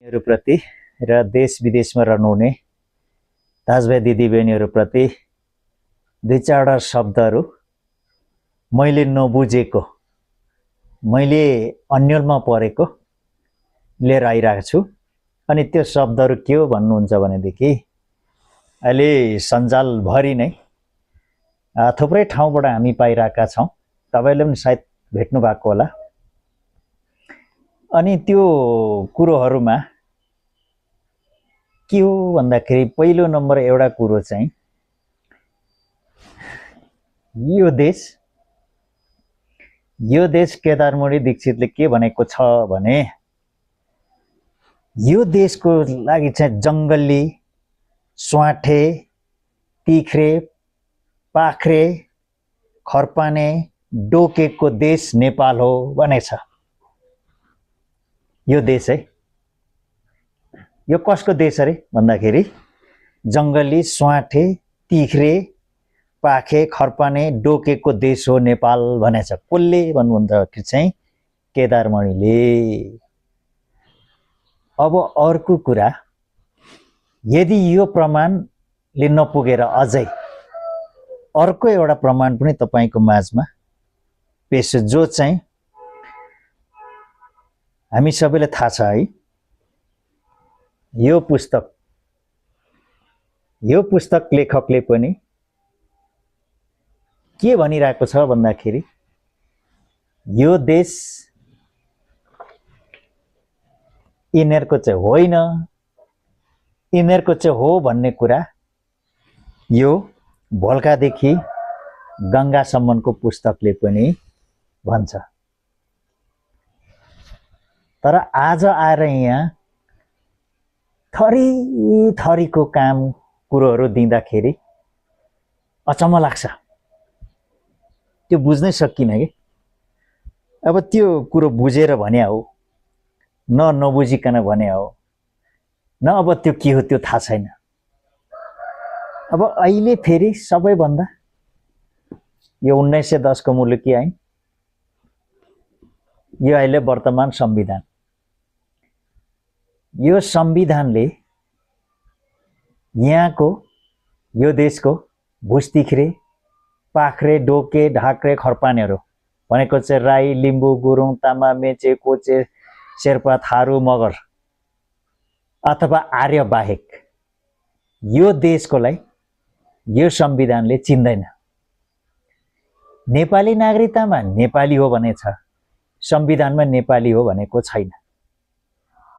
प्रति र देश विदेशमा रहनुहुने दाजुभाइ दिदीबहिनीहरूप्रति दुई चारवटा शब्दहरू मैले नबुझेको, मैले अन्यलमा परेको लिएर आइरहेको छु। अनि त्यो शब्दहरू के हो भन्नुहुन्छ भनेदेखि अहिले सञ्जालभरि नै थुप्रै ठाउँबाट हामी पाइरहेका छौँ, तपाईले पनि सायद भेट्नु भएको होला। अनि त्यो कुरोहरूमा के हो भन्दाखेरि पहिलो नम्बर एउटा कुरो चाहिँ यो देश केदारमणि दीक्षितले के भनेको छ भने यो देशको लागि चाहिँ जङ्गली, स्वाठे, तिख्रे, पाख्रे, खर्पाने, डोकेको देश नेपाल हो भनेछ। यो देश है, यो कसको देश अरे भन्दाखेरि जङ्गली, स्वाठे, तिख्रे, पाखे, खर्पाने, डोकेको देश हो नेपाल भनेछ। कसले भन्नुहुन्छ चाहिँ केदारमणिले। अब अर्को कुरा, यदि यो प्रमाणले नपुगेर अझै अर्को एउटा प्रमाण पनि तपाईको माझमा पेश, जो चाहिँ हामी सबैलाई थाहा छ है। यो पुस्तक लेखकले पनि के भनिरहेको छ भन्दाखेरि यो देश यिनीहरूको चाहिँ होइन, यिनीहरूको चाहिँ हो भन्ने कुरा यो भोल्कादेखि गङ्गासम्मको पुस्तकले पनि भन्छ। तर आज आएर यहाँ थरी थरीको काम कुरोहरू दिँदाखेरि अचम्म लाग्छ, त्यो बुझ्नै सकिन कि। अब त्यो कुरो बुझेर भने हो, नबुझिकन भने हो, न अब त्यो के हो त्यो थाहा छैन। अब अहिले फेरि सबैभन्दा यो 1910 को मुलुकी ऐन, यो अहिले वर्तमान संविधान, यो संविधानले यहाँको यो देशको भुसतिख्रे, पाख्रे, डोके, ढाक्रे, खर्पानेहरू भनेको चाहिँ राई, लिम्बू, गुरुङ, तामा, मेचे, कोचे, शेर्पा, थारू, मगर अथवा आर्य बाहेक यो देशकोलाई यो संविधानले चिन्दैन। नेपाली नागरिकतामा नेपाली हो भने छ, संविधानमा नेपाली हो भनेको छैन।